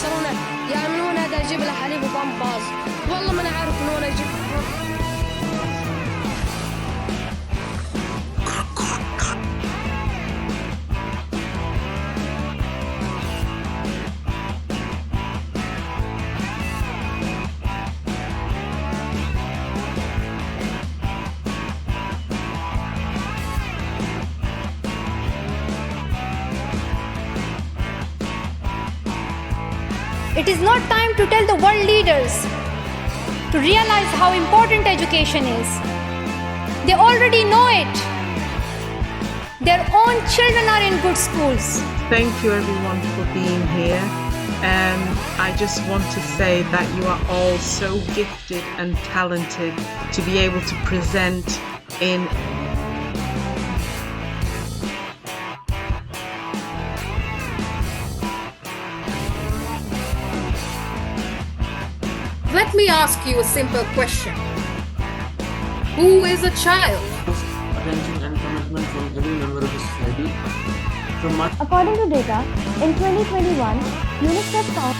يوصلونا، يا من هنا دا أجيب له حليب وبامباز، والله ما أنا عارف من وين أجيب. It is not time to tell the world leaders to realize how important education is. They already know it. Their own children are in good schools. Thank you everyone for being here. I just want to say that you are all so gifted and talented to be able to present in Let me ask you a simple question. Who is a child? Attention and commitment from every member of the society. From my According to data, in 2021, UNICEF found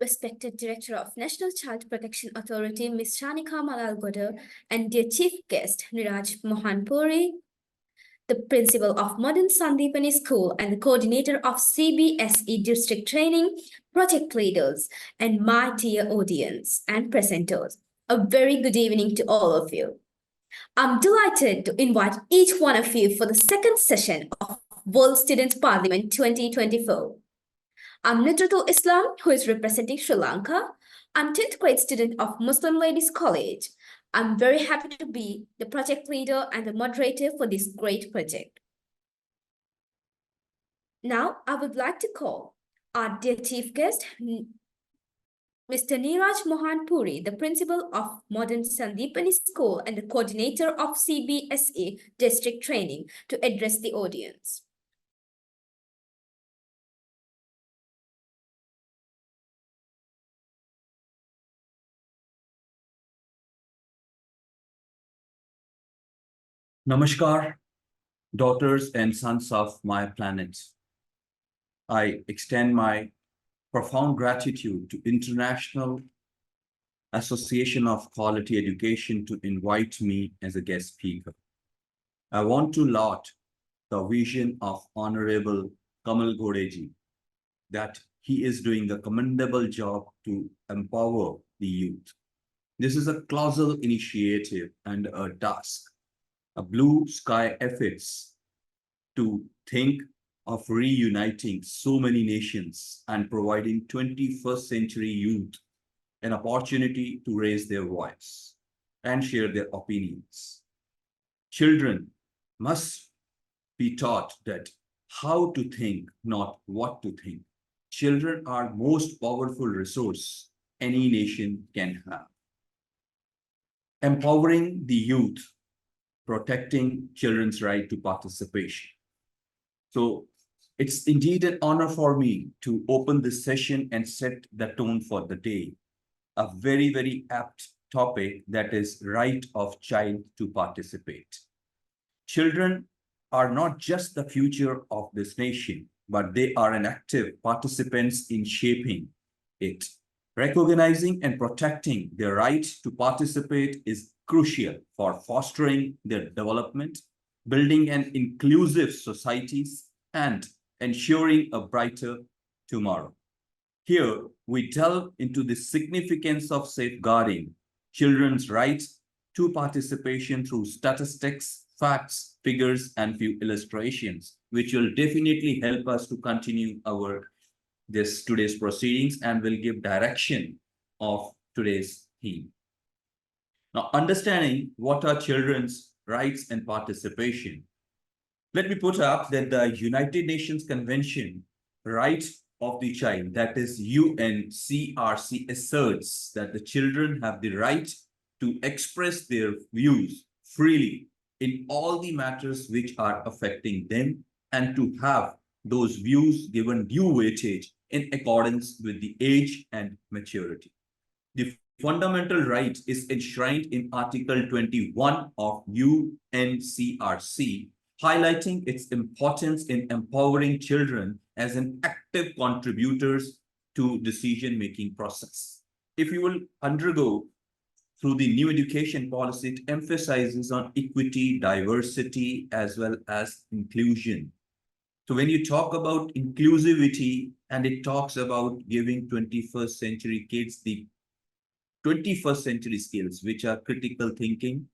Respected Director of National Child Protection Authority, Ms. Shanika Malal-Godar, and dear Chief Guest, Niraj Mohanpuri, the Principal of Modern Sandipani School and the Coordinator of CBSE District Training, project leaders, and my dear audience and presenters, a very good evening to all of you. I'm delighted to invite each one of you for the second session of World Student Parliament 2024. I'm Nutratul Islam, who is representing Sri Lanka. I'm 10th grade student of Muslim Ladies College. I'm very happy to be the project leader and the moderator for this great project. Now, I would like to call our dear chief guest, Mr. Niraj Mohanpuri, the principal of Modern Sandipani School and the coordinator of CBSE District Training, to address the audience. Namaskar, daughters and sons of my planet. I extend my profound gratitude to International Association of Quality Education to invite me as a guest speaker. I want to laud the vision of Honorable Kamal Goreji, that he is doing a commendable job to empower the youth. This is a colossal initiative and a task, a blue sky efforts to think of reuniting so many nations and providing 21st century youth an opportunity to raise their voice and share their opinions. Children must be taught that how to think, not what to think. Children are most powerful resource any nation can have. Empowering the youth, protecting children's right to participation. So it's indeed an honor for me to open this session and set the tone for the day. A very, very apt topic, that is right of child to participate. Children are not just the future of this nation, but they are an active participants in shaping it. Recognizing and protecting their right to participate is crucial for fostering their development, building an inclusive societies, and ensuring a brighter tomorrow. Here, we delve into the significance of safeguarding children's rights to participation through statistics, facts, figures, and few illustrations, which will definitely help us to continue our today's proceedings and will give direction of today's theme. Now, understanding what are children's rights and participation, let me put up that the United Nations Convention Right of the Child, that is UNCRC, asserts that the children have the right to express their views freely in all the matters which are affecting them and to have those views given due weightage in accordance with the age and maturity. The fundamental right is enshrined in Article 21 of UNCRC, highlighting its importance in empowering children as an active contributors to decision-making process. If you will undergo through the new education policy, it emphasizes on equity, diversity, as well as inclusion. So when you talk about inclusivity and it talks about giving 21st century kids the 21st century skills, which are critical thinking,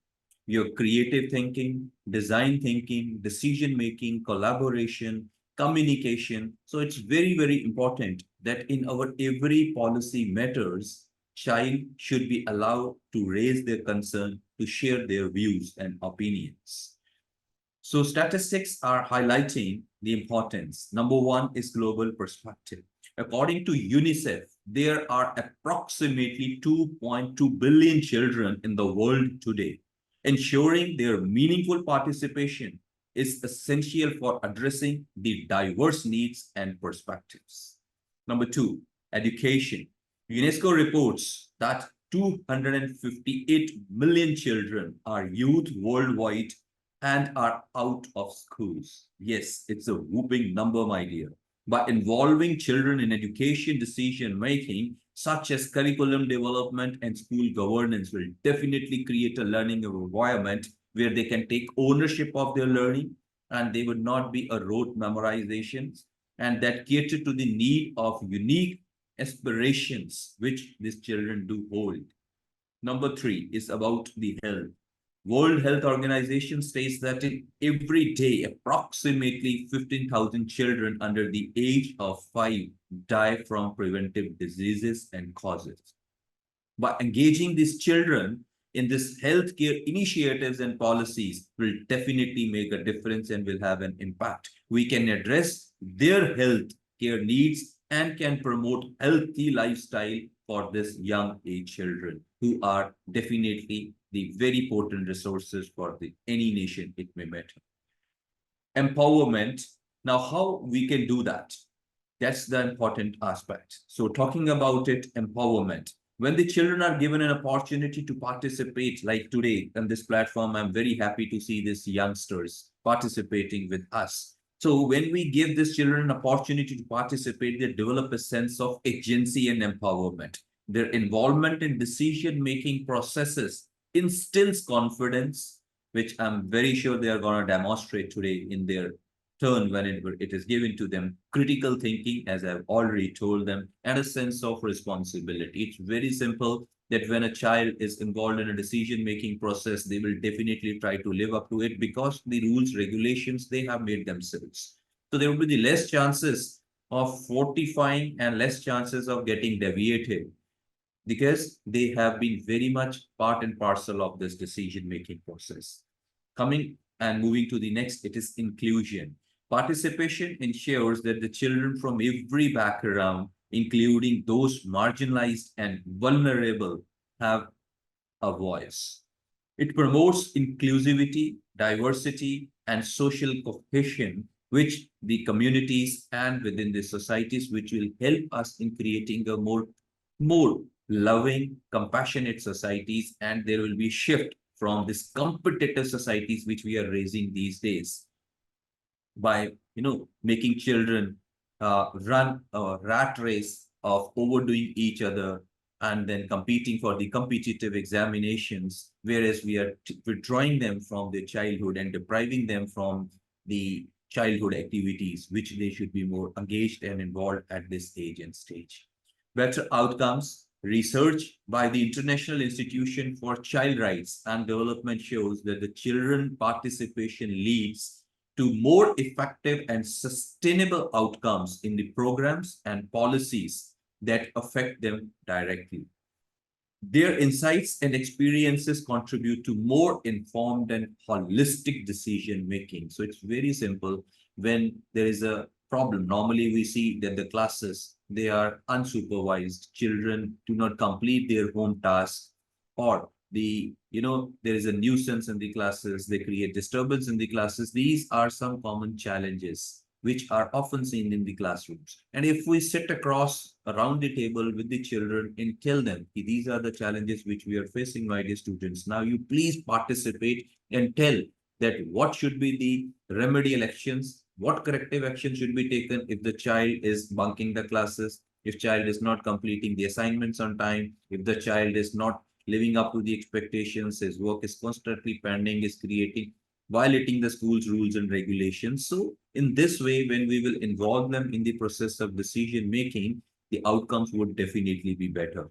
your creative thinking, design thinking, decision-making, collaboration, communication. So it's very, very important that in our every policy matters, child should be allowed to raise their concern, to share their views and opinions. So statistics are highlighting the importance. Number one is global perspective. According to UNICEF, there are approximately 2.2 billion children in the world today. Ensuring their meaningful participation is essential for addressing the diverse needs and perspectives. Number two, education. UNESCO reports that 258 million children are youth worldwide and are out of schools. Yes, it's a whooping number, my dear. By involving children in education decision-making, such as curriculum development and school governance, will definitely create a learning environment where they can take ownership of their learning and they would not be a rote memorizations, and that cater to the need of unique aspirations which these children do hold. Number three is about the health. World Health Organization states that in every day, approximately 15,000 children under the age of 5 die from preventive diseases and causes. By engaging these children in this healthcare initiatives and policies will definitely make a difference and will have an impact. We can address their health care needs and can promote healthy lifestyle for this young age children who are definitely the very potent resources for any nation it may matter. Empowerment. Now, how we can do that? That's the important aspect. So talking about it, empowerment. When the children are given an opportunity to participate, like today on this platform, I'm very happy to see these youngsters participating with us. So when we give these children an opportunity to participate, they develop a sense of agency and empowerment. Their involvement in decision-making processes instills confidence, which I'm very sure they are going to demonstrate today in their turn when it is given to them. Critical thinking, as I've already told them, and a sense of responsibility. It's very simple that when a child is involved in a decision-making process, they will definitely try to live up to it because the rules, regulations, they have made themselves. So there will be the less chances of fortifying and less chances of getting deviated, because they have been very much part and parcel of this decision-making process. Coming and moving to the next, it is inclusion. Participation ensures that the children from every background, including those marginalized and vulnerable, have a voice. It promotes inclusivity, diversity, and social cohesion, which the communities and within the societies, which will help us in creating a more loving, compassionate societies, and there will be a shift from this competitive societies which we are raising these days by making children run a rat race of overdoing each other and then competing for the competitive examinations, whereas we are withdrawing them from their childhood and depriving them from the childhood activities, which they should be more engaged and involved at this age and stage. Better outcomes. Research by the International Institution for Child Rights and Development shows that the children participation leads to more effective and sustainable outcomes in the programs and policies that affect them directly. Their insights and experiences contribute to more informed and holistic decision making. So it's very simple. When there is a problem, normally we see that the classes, they are unsupervised. Children do not complete their home tasks, or there is a nuisance in the classes, they create disturbance in the classes. These are some common challenges which are often seen in the classrooms. And if we sit across around the table with the children and tell them, these are the challenges which we are facing, my dear students, now you please participate and tell that what should be the remedial actions, what corrective action should be taken if the child is bunking the classes, if child is not completing the assignments on time, if the child is not living up to the expectations, his work is constantly pending, is violating the school's rules and regulations. So in this way, when we will involve them in the process of decision making, the outcomes would definitely be better.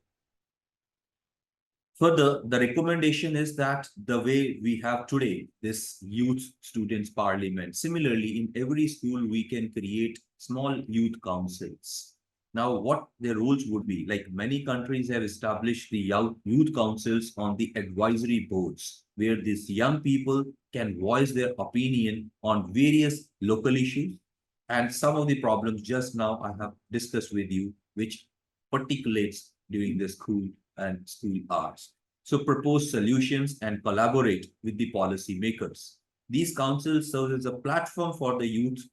Further, the recommendation is that the way we have today, this youth students parliament, similarly in every school, we can create small youth councils. Now, what their rules would be, like many countries have established the youth councils on the advisory boards, where these young people can voice their opinion on various local issues. And some of the problems just now I have discussed with you, which articulates during the school and school hours. So propose solutions and collaborate with the policy makers. These councils serve as a platform for the youth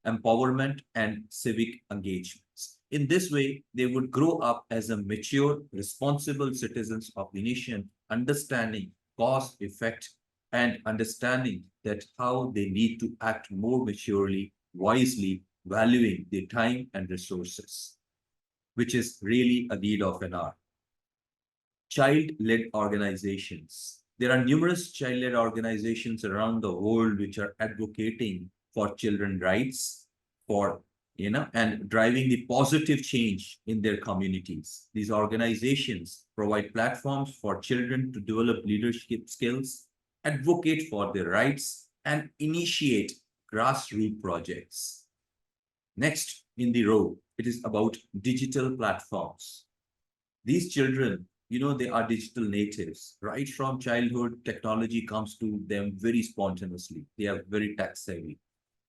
empowerment and civic engagements. In this way, they would grow up as a mature, responsible citizens of the nation, understanding cause, effect, and understanding that how they need to act more maturely, wisely, valuing their time and resources, which is really a need of an hour. Child-led organizations. There are numerous child-led organizations around the world which are advocating for children's rights, and driving the positive change in their communities. These organizations provide platforms for children to develop leadership skills, advocate for their rights, and initiate grassroots projects. Next in the row, it is about digital platforms. These children, they are digital natives. Right from childhood, technology comes to them very spontaneously. They are very tech savvy.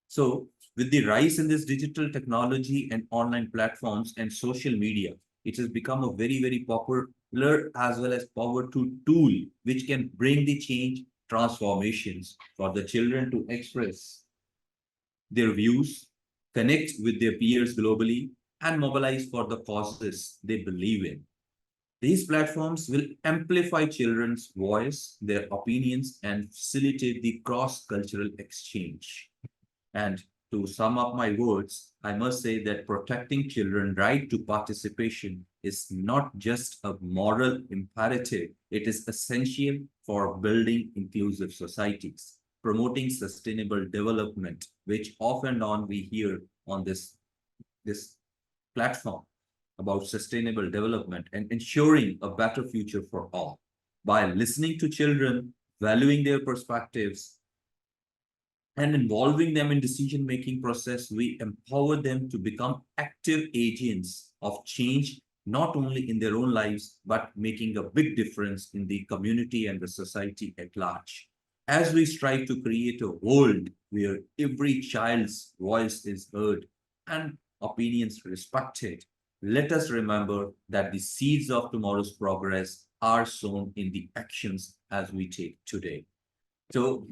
So with the rise in this digital technology and online platforms and social media, it has become a very, very popular as well as powerful tool, which can bring the change, transformations for the children to express their views, connect with their peers globally, and mobilize for the causes they believe in. These platforms will amplify children's voice, their opinions, and facilitate the cross-cultural exchange. And to sum up my words, I must say that protecting children's right to participation is not just a moral imperative, it is essential for building inclusive societies, promoting sustainable development, which off and on we hear on this platform about sustainable development, and ensuring a better future for all. By listening to children, valuing their perspectives, and involving them in decision-making process, we empower them to become active agents of change, not only in their own lives, but making a big difference in the community and the society at large. As we strive to create a world where every child's voice is heard and opinions respected, let us remember that the seeds of tomorrow's progress are sown in the actions as we take today. So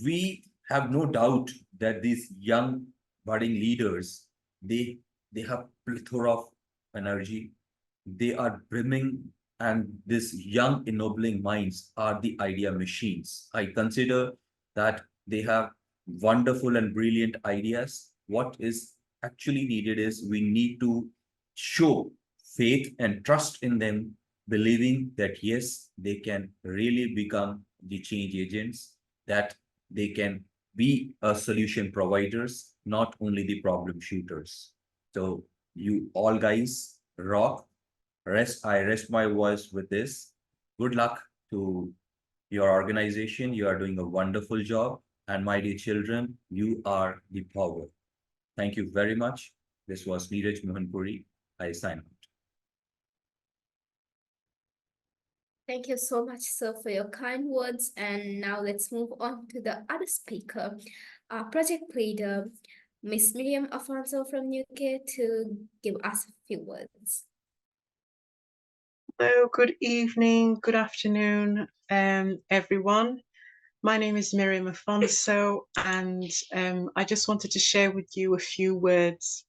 we have no doubt that these young budding leaders, they have plethora of energy, they are brimming, and these young ennobling minds are the idea machines. I consider that they have wonderful and brilliant ideas. What is actually needed is we need to show faith and trust in them believing that yes, they can really become the change agents, that they can be a solution providers, not only the problem shooters. So you all guys rock. I rest my voice with this. Good luck to your organization. You are doing a wonderful job. And my dear children, you are the power. Thank you very much. This was Neeraj Mohanpuri. I sign out. Thank you so much, sir, for your kind words. And now let's move on to the other speaker, our project leader, Miss Miriam Afonso from UK, to give us a few words. Hello, good evening, good afternoon, everyone. My name is Miriam Afonso, and I just wanted to share with you a few words.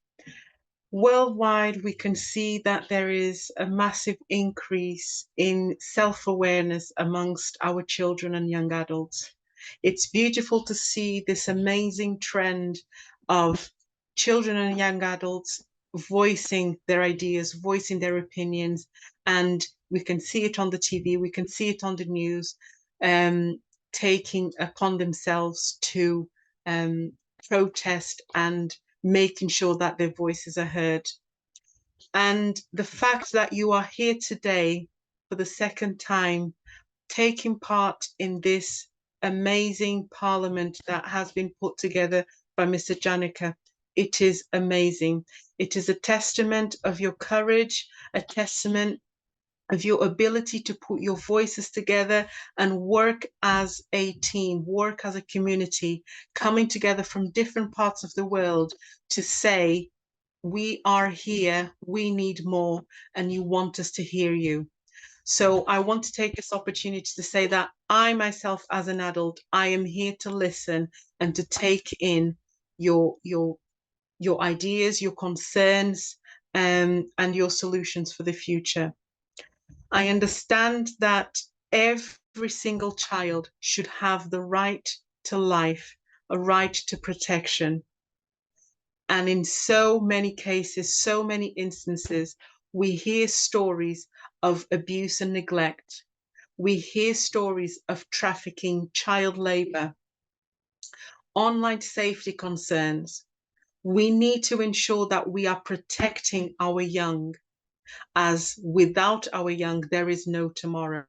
Worldwide, we can see that there is a massive increase in self-awareness amongst our children and young adults. It's beautiful to see this amazing trend of children and young adults voicing their ideas, voicing their opinions, and we can see it on the TV, we can see it on the news, taking upon themselves to protest and making sure that their voices are heard. And the fact that you are here today for the second time, taking part in this amazing parliament that has been put together by Mr. Janaka, it is amazing. It is a testament of your courage, a testament of your ability to put your voices together and work as a team, work as a community, coming together from different parts of the world to say, we are here, we need more, and you want us to hear you. So I want to take this opportunity to say that I myself, as an adult, I am here to listen and to take in your ideas, your concerns, and your solutions for the future. I understand that every single child should have the right to life, a right to protection. And in so many cases, so many instances, we hear stories of abuse and neglect. We hear stories of trafficking, child labor, online safety concerns. We need to ensure that we are protecting our young, as without our young, there is no tomorrow.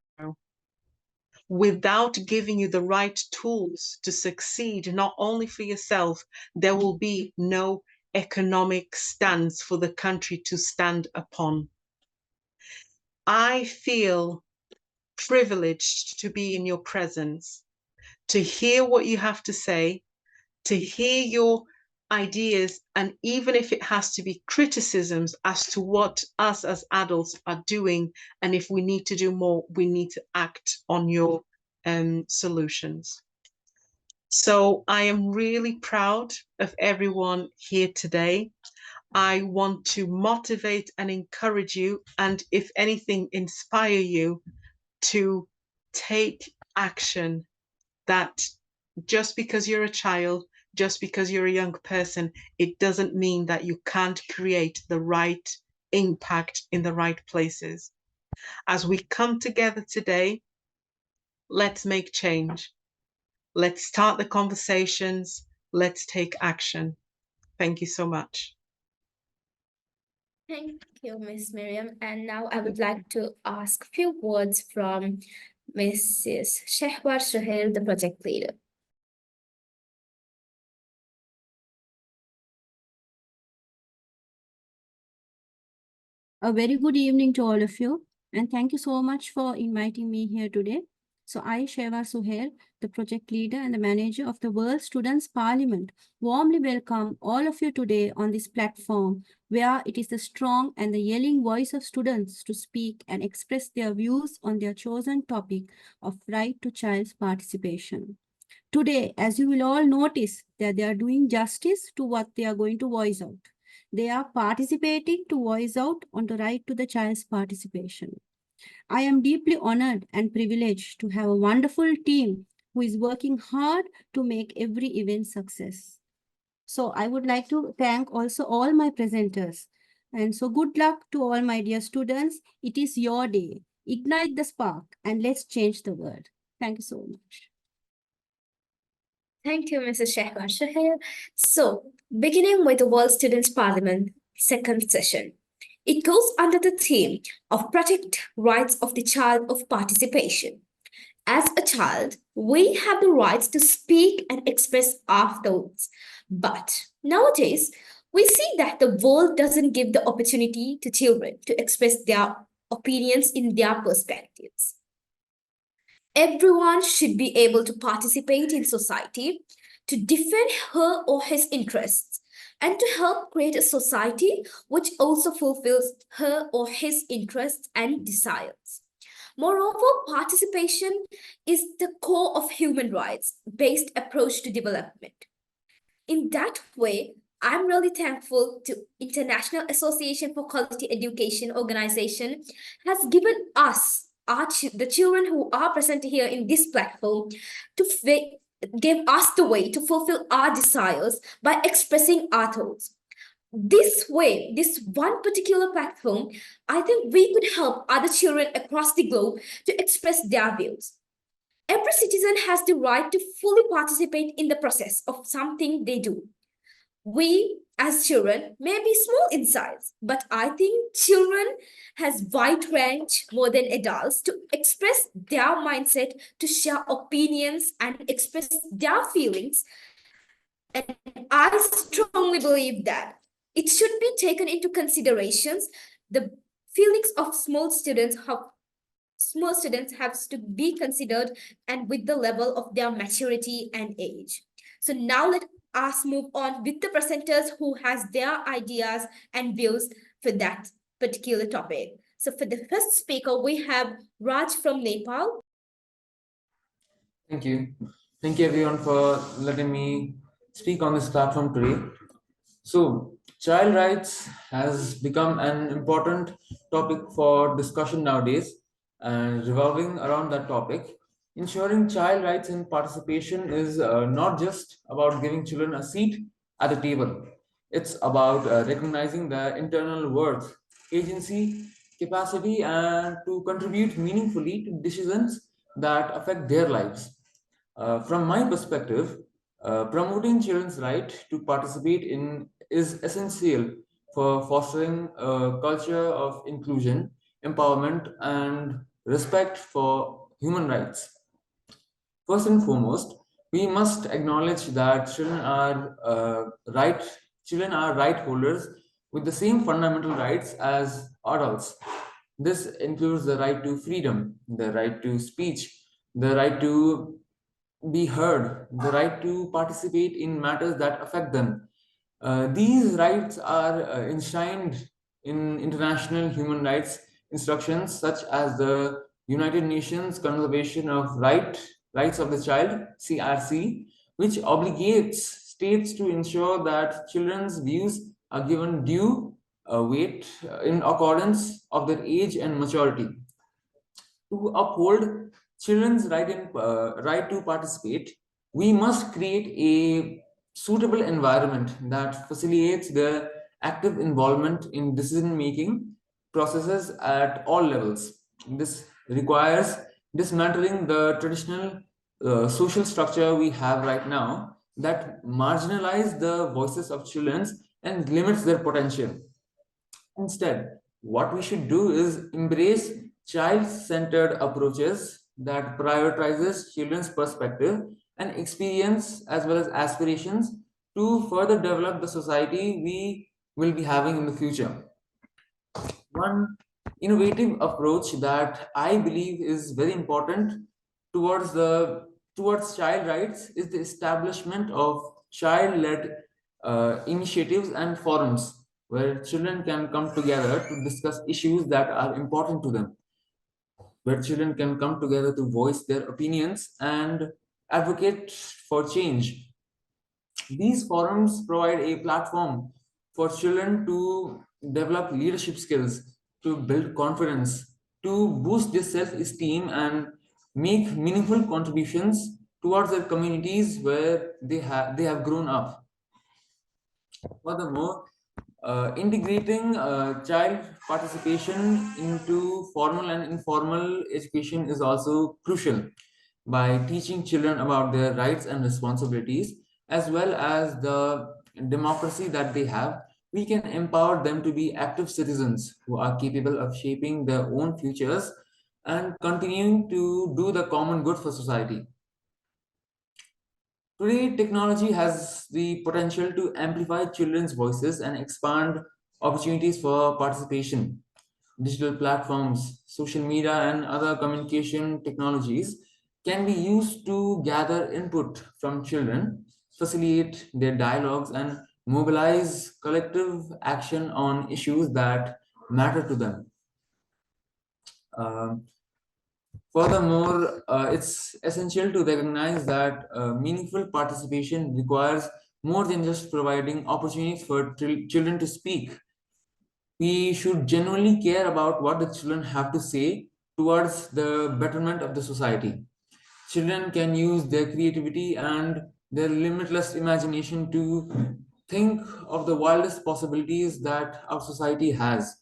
Without giving you the right tools to succeed, not only for yourself, there will be no economic stance for the country to stand upon. I feel privileged to be in your presence, to hear what you have to say, to hear your ideas, and even if it has to be criticisms as to what us as adults are doing, and if we need to do more, we need to act on your solutions. So I am really proud of everyone here today. I want to motivate and encourage you, and if anything, inspire you to take action. That just because you're a child, just because you're a young person, it doesn't mean that you can't create the right impact in the right places. As we come together today, let's make change. Let's start the conversations. Let's take action. Thank you so much. Thank you, Miss Miriam. And now I would like to ask a few words from Mrs. Shehwar Suhail, the project leader. A very good evening to all of you, and thank you so much for inviting me here today. So I, Shehwar Suhail, the project leader and the manager of the World Students' Parliament, warmly welcome all of you today on this platform where it is the strong and the yelling voice of students to speak and express their views on their chosen topic of right to child's participation. Today, as you will all notice, that they are doing justice to what they are going to voice out. They are participating to voice out on the right to the child's participation. I am deeply honored and privileged to have a wonderful team who is working hard to make every event success. So I would like to thank also all my presenters. And so good luck to all my dear students. It is your day. Ignite the spark and let's change the world. Thank you so much. Thank you, Mrs. Shehbaz Shahir. So, beginning with the World Students' Parliament second session, it goes under the theme of Protect Rights of the Child of Participation. As a child, we have the rights to speak and express our thoughts. But nowadays, we see that the world doesn't give the opportunity to children to express their opinions in their perspectives. Everyone should be able to participate in society, to defend her or his interests, and to help create a society which also fulfills her or his interests and desires. Moreover, participation is the core of human rights-based approach to development. In that way, I'm really thankful to International Association for Quality Education organization has given us, the children who are present here in this platform, to give us the way to fulfill our desires by expressing our thoughts. This way, this one particular platform, I think we could help other children across the globe to express their views. Every citizen has the right to fully participate in the process of something they do. We, as children, may be small in size, but I think children has wide range more than adults to express their mindset, to share opinions and express their feelings. And I strongly believe that it should be taken into considerations. The feelings of small students have to be considered and with the level of their maturity and age. So now let us move on with the presenters who has their ideas and views for that particular topic. So for the first speaker, we have Raj from Nepal. Thank you. Thank you everyone for letting me speak on this platform today. So, child rights has become an important topic for discussion nowadays, and revolving around that topic, ensuring child rights and participation is not just about giving children a seat at the table. It's about recognizing their internal worth, agency, capacity, and to contribute meaningfully to decisions that affect their lives. From my perspective, promoting children's right to participate in is essential for fostering a culture of inclusion, empowerment, and respect for human rights. First and foremost, we must acknowledge that children are right holders with the same fundamental rights as adults. This includes the right to freedom, the right to speech, the right to be heard, the right to participate in matters that affect them. These rights are enshrined in international human rights instructions such as the United Nations Conservation of Rights of the Child, CRC, which obligates states to ensure that children's views are given due weight in accordance of their age and maturity. To uphold children's right to participate, we must create a suitable environment that facilitates their active involvement in decision-making processes at all levels. This requires dismantling the traditional social structure we have right now that marginalize the voices of children and limits their potential. Instead, what we should do is embrace child-centered approaches that prioritizes children's perspective and experience as well as aspirations to further develop the society we will be having in the future. One innovative approach that I believe is very important towards child rights is the establishment of child-led initiatives and forums where children can come together to discuss issues that are important to them, where children can come together to voice their opinions and advocate for change. These forums provide a platform for children to develop leadership skills, to build confidence, to boost their self-esteem and make meaningful contributions towards their communities where they have grown up. Furthermore, Integrating child participation into formal and informal education is also crucial. By teaching children about their rights and responsibilities, as well as the democracy that they have, we can empower them to be active citizens who are capable of shaping their own futures and continuing to do the common good for society. Today, technology has the potential to amplify children's voices and expand opportunities for participation. Digital platforms, social media, and other communication technologies can be used to gather input from children, facilitate their dialogues, and mobilize collective action on issues that matter to them. Um, Furthermore, it's essential to recognize that meaningful participation requires more than just providing opportunities for children to speak. We should genuinely care about what the children have to say towards the betterment of the society. Children can use their creativity and their limitless imagination to think of the wildest possibilities that our society has.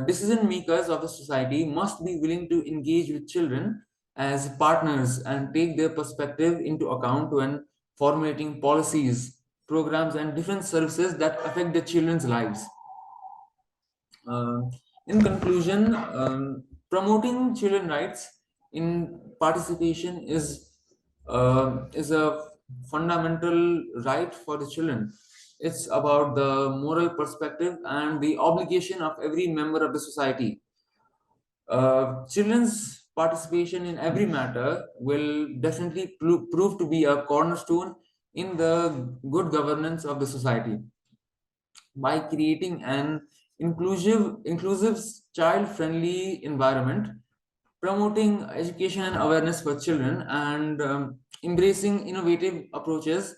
Decision makers of the society must be willing to engage with children as partners and take their perspective into account when formulating policies, programs, and different services that affect the children's lives. In conclusion, promoting children rights in participation is a fundamental right for the children. It's about the moral perspective and the obligation of every member of the society. Children's participation in every matter will definitely prove to be a cornerstone in the good governance of the society. By creating an inclusive child-friendly environment, promoting education and awareness for children, and embracing innovative approaches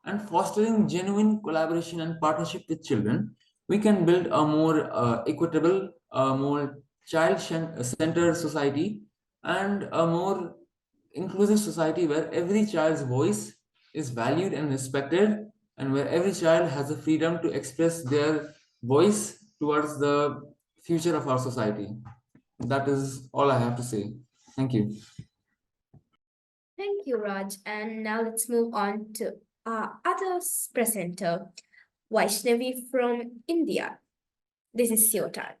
and fostering genuine collaboration and partnership with children, we can build a more equitable, a more child-centered society, and a more inclusive society where every child's voice is valued and respected, and where every child has the freedom to express their voice towards the future of our society. That is all I have to say. Thank you. Thank you, Raj. And now let's move on to our other presenter, Vaishnavi from India. This is your turn.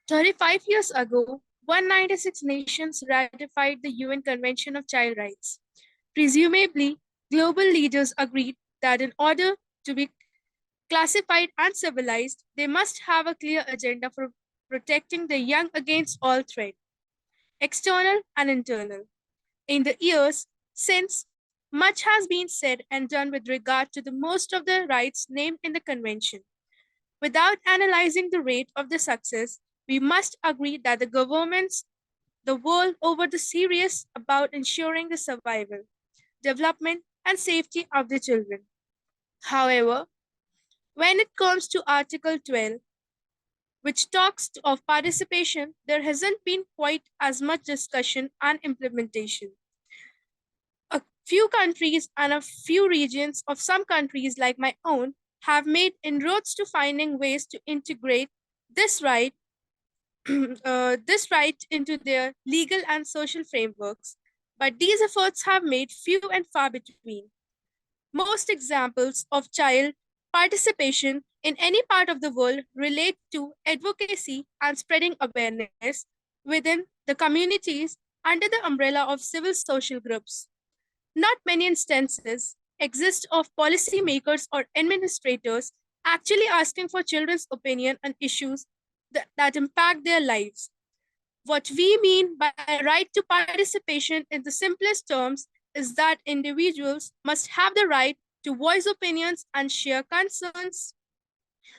35 years ago, 196 nations ratified the UN Convention of Child Rights. Presumably, global leaders agreed that in order to be classified and civilized, they must have a clear agenda for protecting the young against all threat, external and internal. In the years since, much has been said and done with regard to the most of the rights named in the convention. Without analyzing the rate of the success, we must agree that the governments the world over are serious about ensuring the survival, development, and safety of the children. However, when it comes to Article 12, which talks of participation, there hasn't been quite as much discussion and implementation. A few countries and a few regions of some countries, like my own, have made inroads to finding ways to integrate this right, this right into their legal and social frameworks, but these efforts have made few and far between. Most examples of child participation in any part of the world relate to advocacy and spreading awareness within the communities under the umbrella of civil social groups. Not many instances exist of policymakers or administrators actually asking for children's opinion on issues that impact their lives. What we mean by a right to participation in the simplest terms is that individuals must have the right to voice opinions and share concerns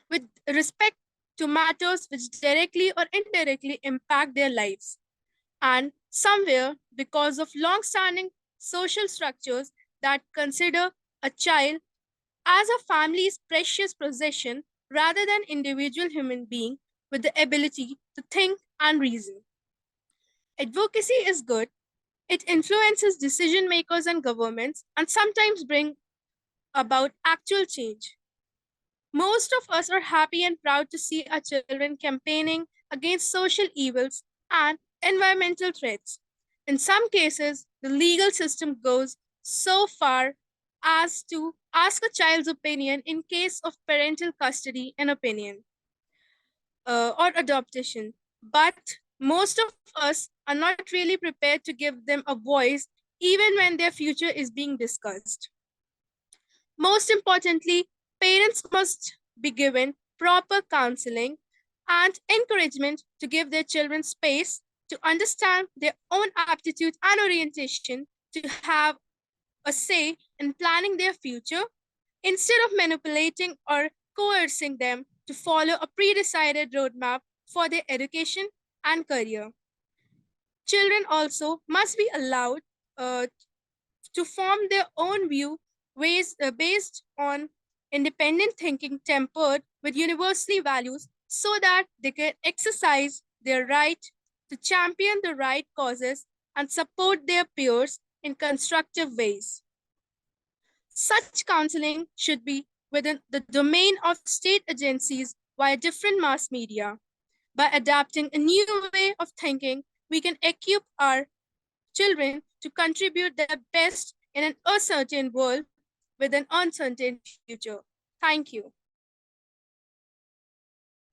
with respect to matters which directly or indirectly impact their lives. And somewhere, because of long-standing social structures that consider a child as a family's precious possession rather than individual human being with the ability to think and reason. Advocacy is good. It influences decision makers and governments and sometimes bring about actual change. Most of us are happy and proud to see our children campaigning against social evils and environmental threats. In some cases, the legal system goes so far as to ask a child's opinion in case of parental custody and opinion or adoption. But most of us are not really prepared to give them a voice even when their future is being discussed. Most importantly, parents must be given proper counseling and encouragement to give their children space to understand their own aptitude and orientation, to have a say in planning their future instead of manipulating or coercing them to follow a pre-decided roadmap for their education and career. Children also must be allowed uh, to form their own view based on independent thinking tempered with university values so that they can exercise their right to champion the right causes and support their peers in constructive ways. Such counseling should be within the domain of state agencies via different mass media. By adapting a new way of thinking, we can equip our children to contribute their best in an uncertain world with an uncertain future. Thank you.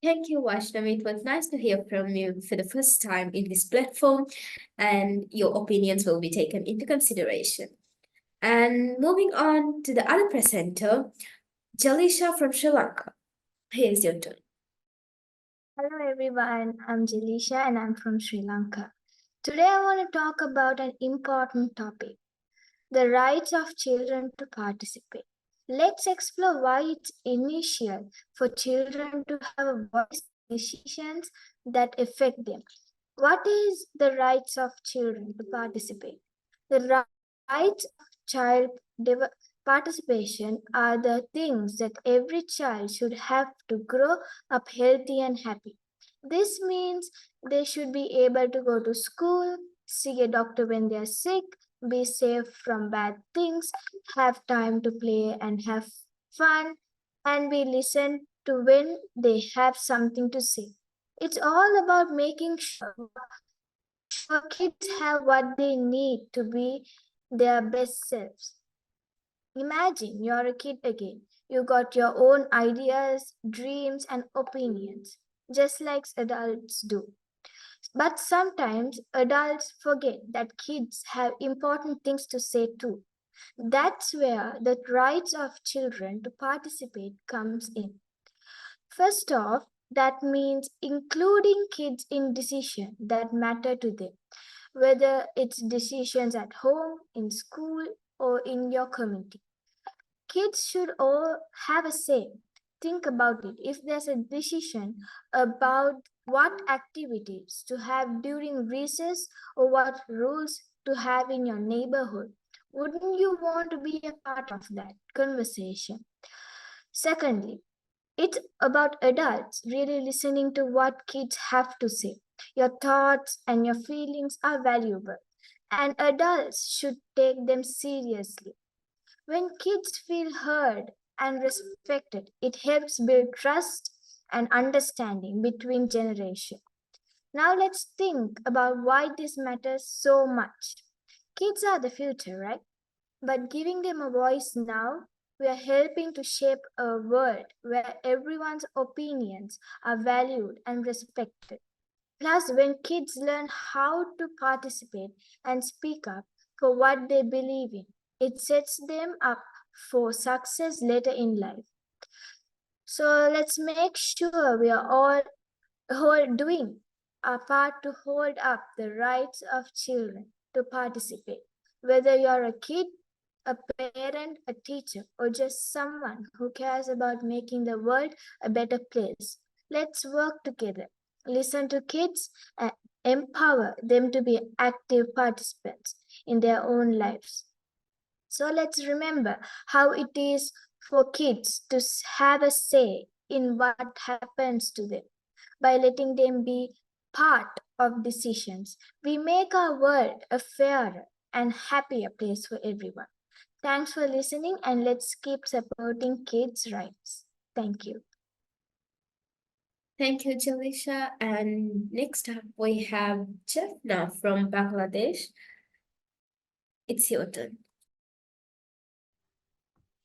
Thank you, Vaishnavi. It was nice to hear from you for the first time in this platform, and your opinions will be taken into consideration. And moving on to the other presenter, Jalisha from Sri Lanka. Here's your turn. Hello everyone, I'm Jalisha and I'm from Sri Lanka. Today I want to talk about an important topic, the rights of children to participate. Let's explore why it's essential for children to have a voice in decisions that affect them. What is the rights of children to participate? The rights of child participation are the things that every child should have to grow up healthy and happy. This means they should be able to go to school, see a doctor when they are sick, be safe from bad things, have time to play and have fun, and be listened to when they have something to say. It's all about making sure kids have what they need to be their best selves. Imagine you're a kid again. You got your own ideas, dreams, and opinions, just like adults do. But sometimes adults forget that kids have important things to say too. That's where the rights of children to participate comes in. First off, that means including kids in decisions that matter to them, whether it's decisions at home, in school, or in your community. Kids should all have a say. Think about it. If there's a decision about what activities to have during recess or what rules to have in your neighborhood, wouldn't you want to be a part of that conversation? Secondly, it's about adults really listening to what kids have to say. Your thoughts and your feelings are valuable, and adults should take them seriously. When kids feel heard and respected, it helps build trust and understanding between generations. Now let's think about why this matters so much. Kids are the future, right? But giving them a voice now, we are helping to shape a world where everyone's opinions are valued and respected. Plus, when kids learn how to participate and speak up for what they believe in, it sets them up for success later in life. So let's make sure we are all doing our part to hold up the rights of children to participate. Whether you're a kid, a parent, a teacher, or just someone who cares about making the world a better place, let's work together. Listen to kids and empower them to be active participants in their own lives. So let's remember how it is for kids to have a say in what happens to them. By letting them be part of decisions, we make our world a fairer and happier place for everyone. Thanks for listening, and let's keep supporting kids' rights. Thank you. Thank you, Jalisha. And next up, we have Jeffna from Bangladesh. It's your turn.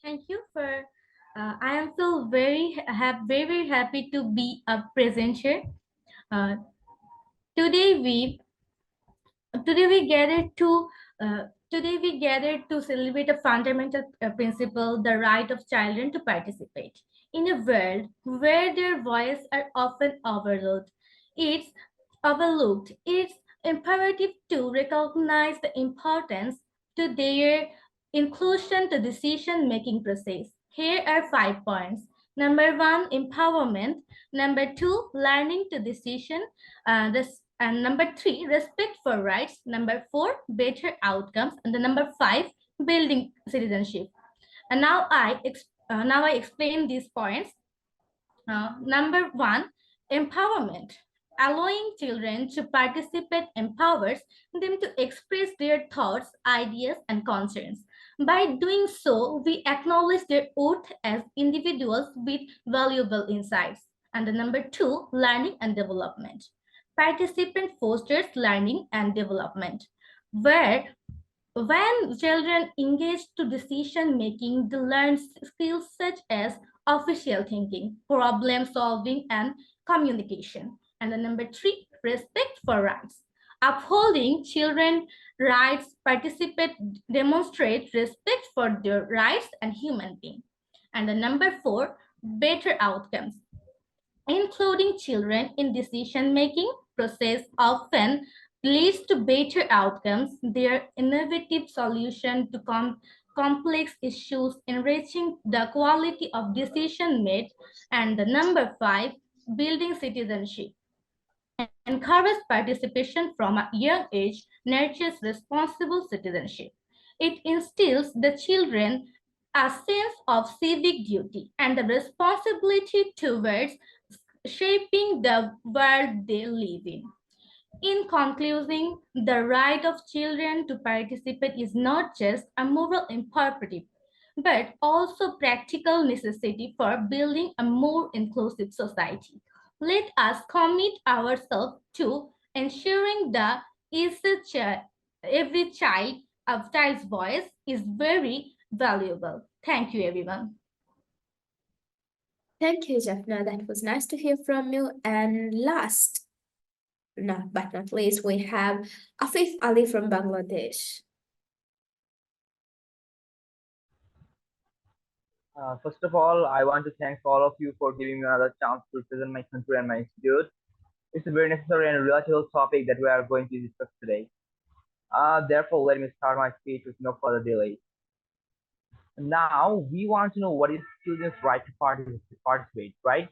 Thank you for. I am so very happy to be present here. Uh, today we today we gathered to celebrate a fundamental principle, the right of children to participate. In a world where their voices are often it's imperative to recognize the importance to their inclusion to decision-making process. Here are 5 points. Number 1, empowerment. Number 2, learning to decision. And number 3, respect for rights. Number 4, better outcomes. And the number 5, building citizenship. And now I explain these points. Number 1, empowerment. Allowing children to participate empowers them to express their thoughts, ideas, and concerns. By doing so, we acknowledge their worth as individuals with valuable insights. And the number 2, learning and development. Participant fosters learning and development, where when children engage to decision making, they learn skills such as official thinking, problem solving, and communication. And the number 3, respect for rights. Upholding children's rights, demonstrate respect for their rights and human beings. And the number 4, better outcomes. Including children in decision-making process often leads to better outcomes. Their innovative solution to complex issues, enriching the quality of decision made. And the number 5, building citizenship. Encourage participation from a young age, nurtures responsible citizenship. It instills the children a sense of civic duty and the responsibility towards shaping the world they live in. In conclusion, the right of children to participate is not just a moral imperative, but also practical necessity for building a more inclusive society. Let us commit ourselves to ensuring that every child's voice is very valuable. Thank you, everyone. Thank you, Jeffna. That was nice to hear from you. And last but not least, we have Afif Ali from Bangladesh. First of all, I want to thank all of you for giving me another chance to represent my country and my institute. It's a very necessary and relatable topic that we are going to discuss today. Therefore, let me start my speech with no further delay. Now, we want to know what is children's right to participate, right?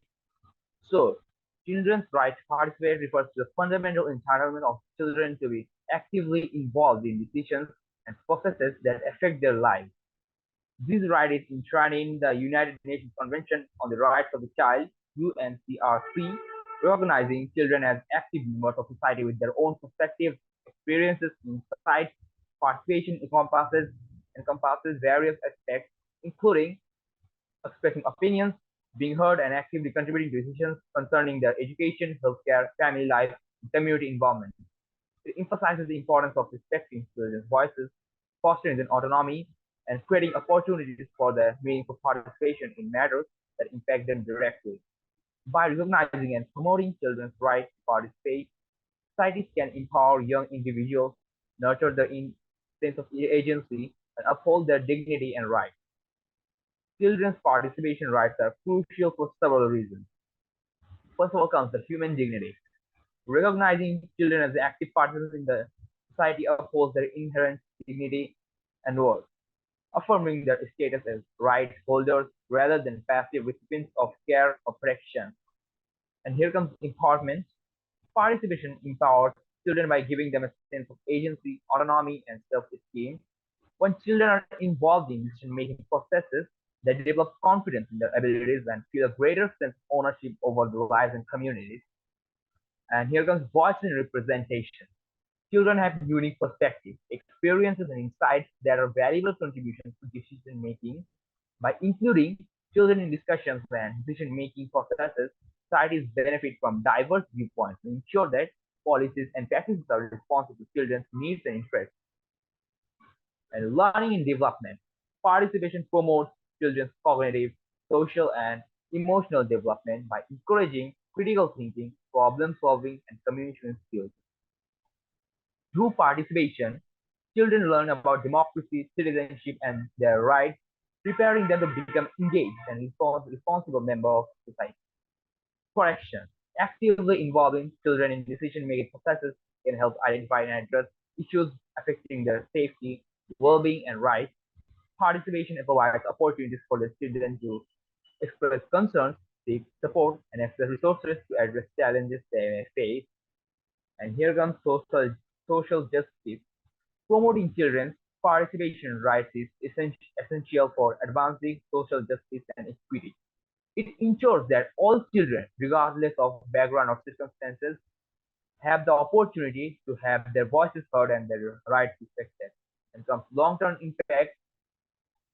So, children's right to participate refers to the fundamental entitlement of children to be actively involved in decisions and processes that affect their lives. This right is enshrined in the United Nations Convention on the Rights of the Child, UNCRC, recognizing children as active members of society with their own perspectives, experiences, insights. Participation encompasses various aspects, including expressing opinions, being heard, and actively contributing to decisions concerning their education, healthcare, family life, and community involvement. It emphasizes the importance of respecting children's voices, fostering their autonomy, and creating opportunities for their meaningful participation in matters that impact them directly. By recognizing and promoting children's right to participate, societies can empower young individuals, nurture their sense of agency, and uphold their dignity and rights. Children's participation rights are crucial for several reasons. First of all comes the human dignity. Recognizing children as active participants in the society upholds their inherent dignity and worth, affirming their status as rights holders rather than passive recipients of care or protection. And here comes empowerment. Participation empowers children by giving them a sense of agency, autonomy, and self-esteem. When children are involved in decision-making processes, they develop confidence in their abilities and feel a greater sense of ownership over their lives and communities. And here comes voice and representation. Children have unique perspectives, experiences, and insights that are valuable contributions to decision making. By including children in discussions and decision making processes, societies benefit from diverse viewpoints to ensure that policies and practices are responsive to children's needs and interests. And learning and development. Participation promotes children's cognitive, social, and emotional development by encouraging critical thinking, problem solving, and communication skills. Through participation, children learn about democracy, citizenship, and their rights, preparing them to become engaged and responsible members of society. Correction. Actively involving children in decision-making processes can help identify and address issues affecting their safety, well-being, and rights. Participation provides opportunities for the children to express concerns, seek support, and access resources to address challenges they may face. And here comes social justice. Promoting children's participation rights is essential for advancing social justice and equity. It ensures that all children, regardless of background or circumstances, have the opportunity to have their voices heard and their rights respected. And comes long-term impact.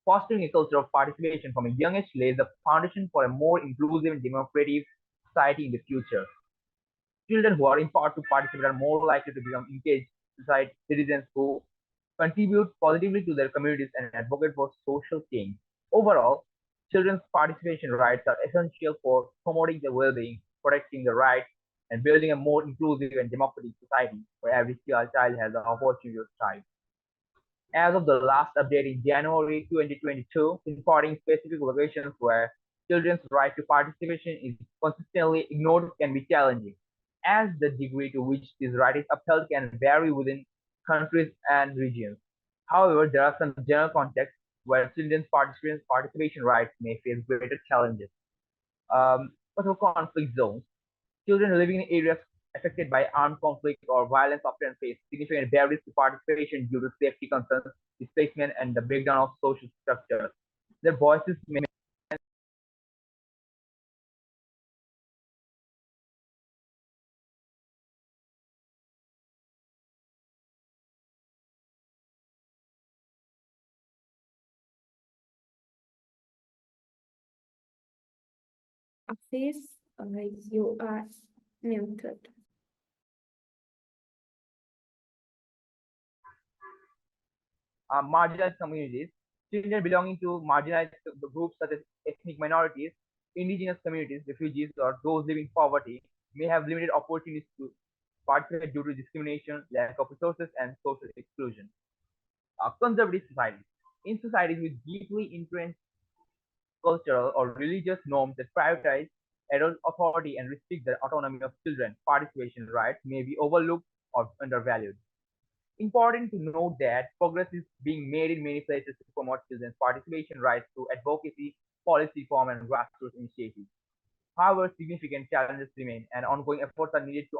Fostering a culture of participation from a young age lays the foundation for a more inclusive and democratic society in the future. Children who are empowered to participate are more likely to become engaged society citizens who contribute positively to their communities and advocate for social change. Overall, children's participation rights are essential for promoting their well-being, protecting the rights, and building a more inclusive and democratic society where every child has the opportunity to thrive. As of the last update in January 2022, reporting specific locations where children's right to participation is consistently ignored can be challenging, as the degree to which this right is upheld can vary within countries and regions. However, there are some general contexts where children's participation rights may face greater challenges. First of all, conflict zones. Children living in areas affected by armed conflict or violence often face significant barriers to participation due to safety concerns, displacement, and the breakdown of social structures. Their voices may Afis, you are muted. Marginalized communities. Children belonging to marginalized groups such as ethnic minorities, indigenous communities, refugees, or those living in poverty may have limited opportunities to participate due to discrimination, lack of resources, and social exclusion. Conservative societies. In societies with deeply entrenched cultural or religious norms that prioritize adult authority and restrict the autonomy of children, participation rights may be overlooked or undervalued. Important to note that progress is being made in many places to promote children's participation rights through advocacy, policy reform, and grassroots initiatives. However, significant challenges remain, and ongoing efforts are needed to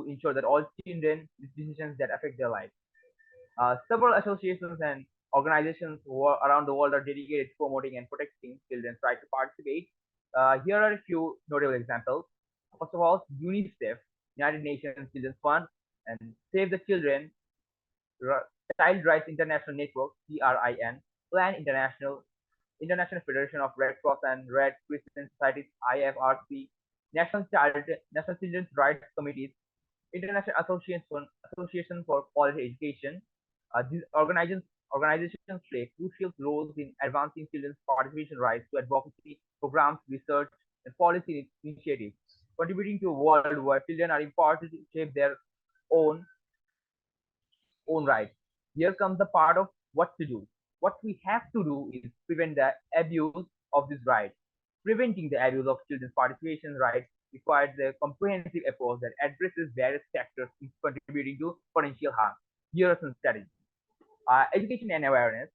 ensure that all children make decisions that affect their lives. Several associations and organizations around the world are dedicated to promoting and protecting children's right to participate. Here are a few notable examples. First of all, UNICEF, United Nations Children's Fund, and Save the Children, Child Rights International Network, CRIN, Plan International, International Federation of Red Cross and Red Crescent Societies, IFRC, National Children's Rights Committees, International Association for Quality Education. These organizations play crucial roles in advancing children's participation rights through advocacy programs, research, and policy initiatives, contributing to a world where children are empowered to shape their own rights. Here comes the part of what to do. What we have to do is prevent the abuse of this right. Preventing the abuse of children's participation rights requires a comprehensive approach that addresses various factors contributing to potential harm. Here are some strategies. Education and awareness.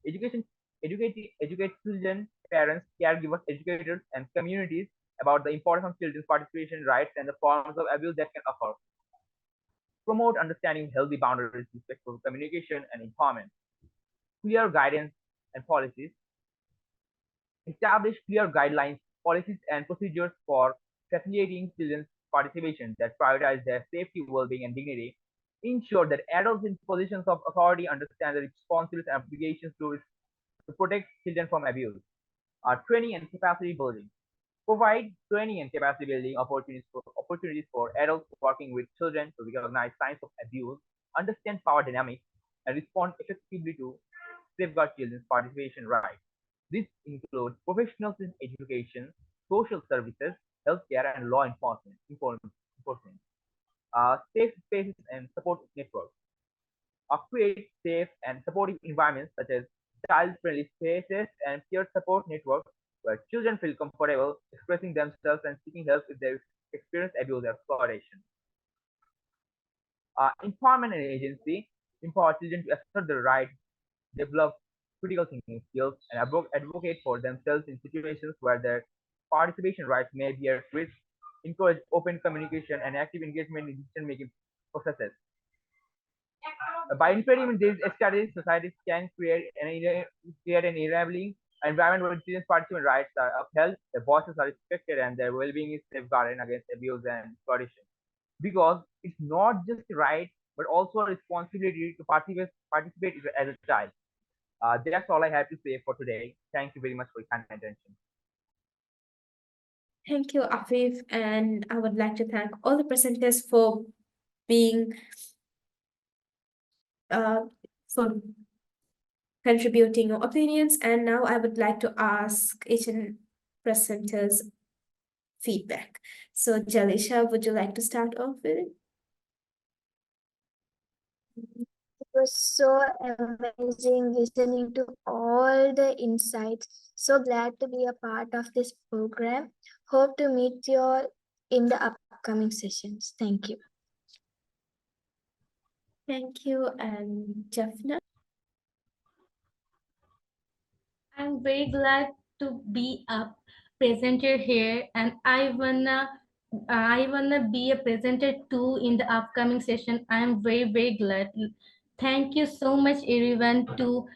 Educate children, parents, caregivers, educators, and communities about the importance of children's participation rights and the forms of abuse that can occur. Promote understanding healthy boundaries, respectful communication, and empowerment. Clear guidance and policies. Establish clear guidelines, policies, and procedures for facilitating children's participation that prioritize their safety, well-being, and dignity, ensure that adults in positions of authority understand the responsibilities and obligations to protect children from abuse. Training and capacity building. Provide training and capacity building opportunities for adults working with children to recognize signs of abuse, understand power dynamics, and respond effectively to safeguard children's participation rights. This includes professionals in education, social services, healthcare, and law enforcement. Safe spaces and support networks. Create safe and supportive environments such as child-friendly spaces and peer support networks where children feel comfortable expressing themselves and seeking help if they experience abuse or exploitation. Empowerment and agency empower children to assert their rights, develop critical thinking skills, and advocate for themselves in situations where their participation rights may be at risk, encourage open communication and active engagement in decision-making processes. By implementing these studies, societies can create an enabling environment where children's participation rights are upheld, their voices are respected, and their well-being is safeguarded against abuse and exploitation. Because it's not just a right, but also a responsibility to participate as a child. That's all I have to say for today. Thank you very much for your kind attention. Thank you, Afif, and I would like to thank all the presenters for being for contributing your opinions. And now I would like to ask each and presenters feedback. So Jalisha, would you like to start off with it? It was so amazing listening to all the insights. So glad to be a part of this program. Hope to meet you all in the upcoming sessions. Thank you. Thank you, and Jaffna. I'm very glad to be a presenter here, and I wanna be a presenter too in the upcoming session. I'm very glad. Thank you so much, everyone, to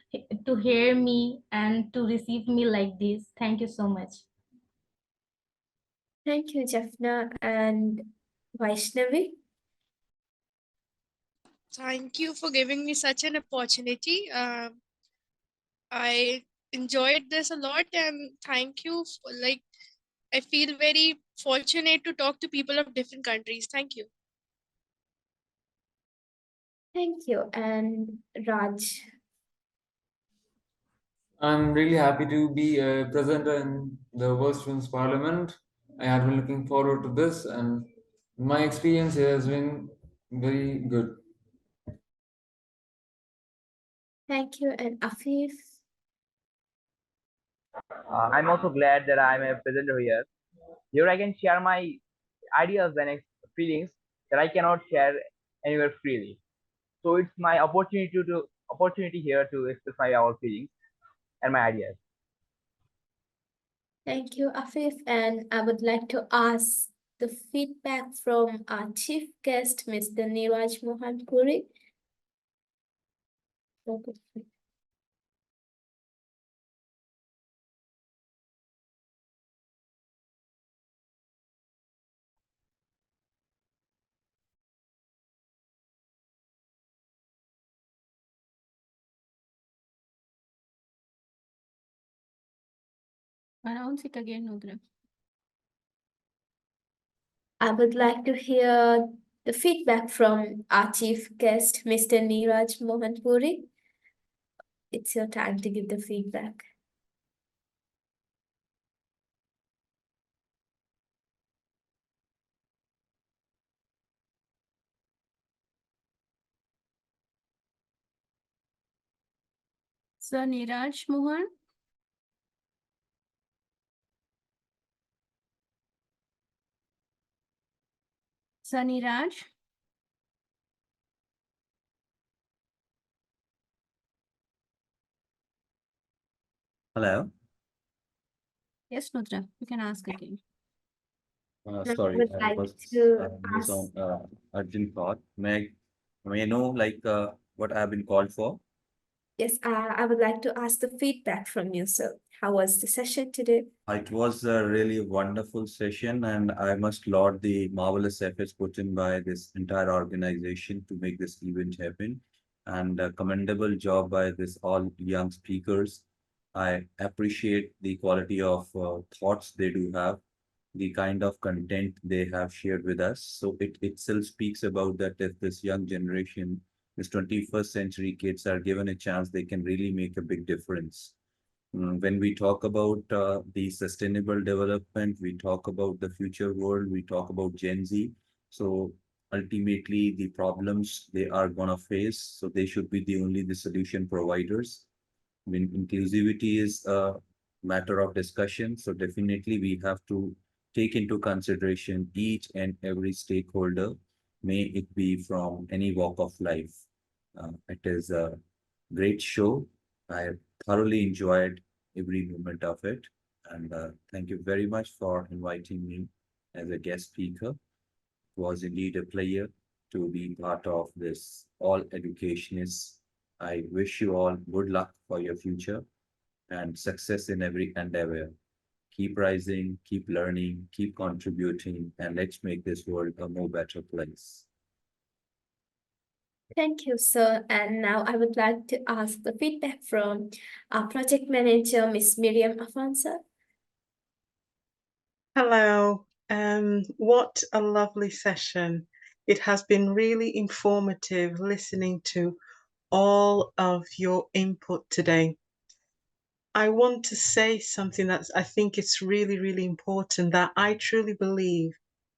hear me and to receive me like this. Thank you so much. Thank you, Jaffna, and Vaishnavi. Thank you for giving me such an opportunity. I enjoyed this a lot, and thank you for, I feel very fortunate to talk to people of different countries. Thank you. Thank you, and Raj. I'm really happy to be a presenter in the World Students Parliament. I have been looking forward to this, and my experience here has been very good. Thank you, and Afif. I'm also glad that I'm a presenter here. Here I can share my ideas and feelings that I cannot share anywhere freely. So it's my opportunity here to express my our feelings and my ideas. Thank you, Afif, and I would like to ask the feedback from our chief guest, Mr. Niraj Mohan Puri. Announce it again, Nudra. I would like to hear the feedback from our chief guest, Mr. Niraj Mohan Puri. It's your time to give the feedback. Sir Niraj Mohan. Sir Niraj. Hello. Yes, Nudra, you can ask again. Sorry, would I like was to on urgent call. May I know what I have been called for? Yes, I would like to ask the feedback from you, sir. How was the session today? It was a really wonderful session, and I must laud the marvelous efforts put in by this entire organization to make this event happen, and a commendable job by this all young speakers. I appreciate the quality of thoughts they do have, the kind of content they have shared with us. So it itself speaks about that if this young generation, this 21st century kids are given a chance, they can really make a big difference. When we talk about the sustainable development, we talk about the future world, we talk about Gen Z. So ultimately, the problems they are gonna face, so they should be the solution providers. I mean, inclusivity is a matter of discussion. So definitely we have to take into consideration each and every stakeholder, may it be from any walk of life. It is a great show. I thoroughly enjoyed every moment of it. And thank you very much for inviting me as a guest speaker. It was indeed a pleasure to be part of this all educationists. I wish you all good luck for your future and success in every endeavor. Keep rising, keep learning, keep contributing, and let's make this world a more better place. Thank you, sir. And now I would like to ask the feedback from our project manager, Ms. Miriam Afonso. Hello. What a lovely session. It has been really informative listening to all of your input today. I want to say something that I think it's really, really important, that I truly believe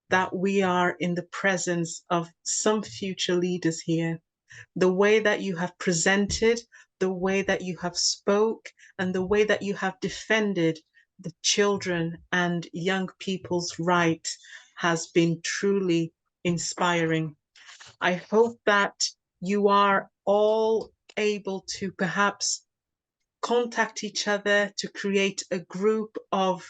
that we are in the presence of some future leaders here. The way that you have presented, the way that you have spoke, and the way that you have defended the children and young people's rights has been truly inspiring. I hope that you are all able to perhaps contact each other to create a group of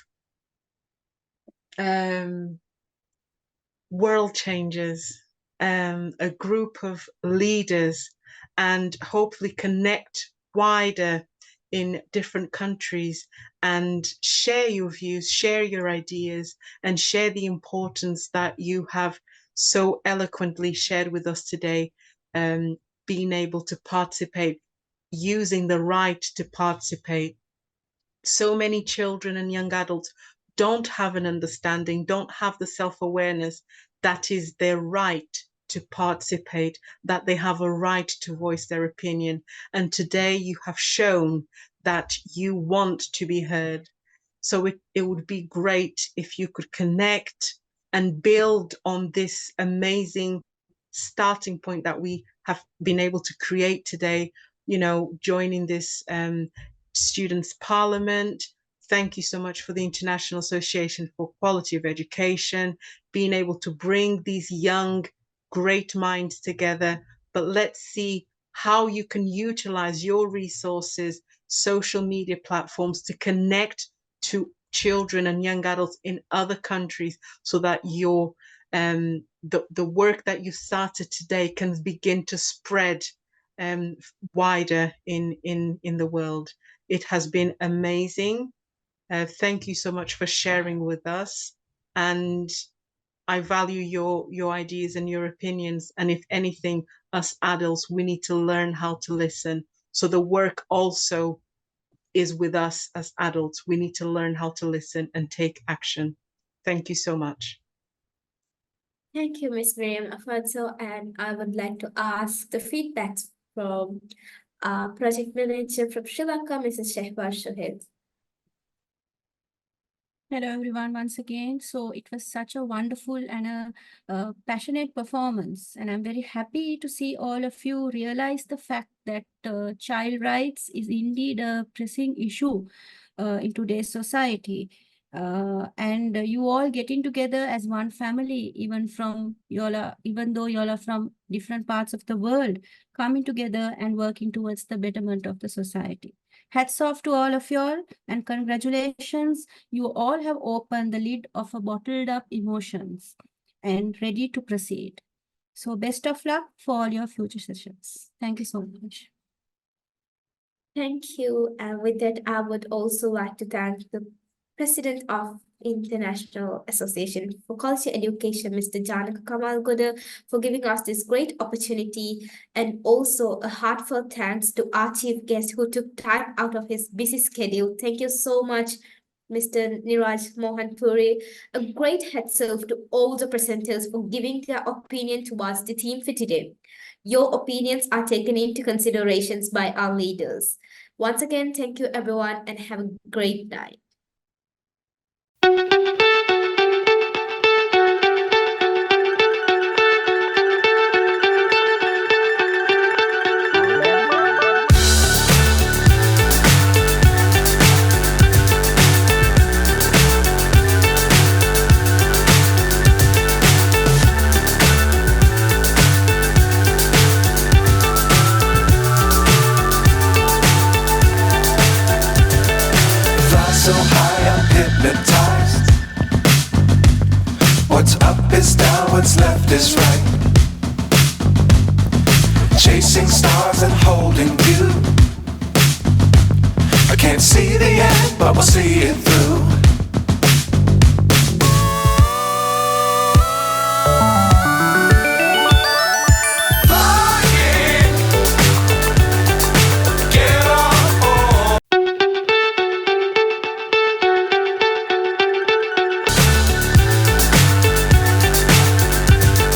world changers, a group of leaders, and hopefully connect wider in different countries and share your views, share your ideas, and share the importance that you have so eloquently shared with us today, being able to participate, using the right to participate. So many children and young adults don't have an understanding, don't have the self-awareness that is their right to participate, that they have a right to voice their opinion. And today you have shown that you want to be heard. So it would be great if you could connect and build on this amazing starting point that we have been able to create today, you know, joining this Students' Parliament. Thank you so much for the International Association for Quality of Education, being able to bring these young, great minds together. But let's see how you can utilize your resources, social media platforms, to connect to children and young adults in other countries, so that your the work that you started today can begin to spread wider in the world. It has been amazing. Thank you so much for sharing with us, and I value your ideas and your opinions. And if anything, us adults, we need to learn how to listen. So the work also is with us as adults. We need to learn how to listen and take action. Thank you so much. Thank you, Ms. Miriam Afonso. And I would like to ask the feedback from project manager from Sri Lanka, Mrs. Shehbaz Shoaib. Hello everyone once again. So it was such a wonderful and a passionate performance, and I'm very happy to see all of you realize the fact that child rights is indeed a pressing issue in today's society. And you all getting together as one family, even though y'all are from different parts of the world, coming together and working towards the betterment of the society. Hats off to all of y'all, and congratulations. You all have opened the lid of a bottled up emotions and ready to proceed. So best of luck for all your future sessions. Thank you so much. Thank you. And with that, I would also like to thank the President of International Association for Quality Education, Mr. Janaka Kamal Goda, for giving us this great opportunity, and also a heartfelt thanks to our chief guest who took time out of his busy schedule. Thank you so much, Mr. Niraj Mohan Puri. A great heads off to all the presenters for giving their opinion towards the theme for today. Your opinions are taken into considerations by our leaders. Once again, thank you everyone and have a great night. So high I'm hypnotized. What's up is down, what's left is right. Chasing stars and holding you. I can't see the end, but we'll see it through.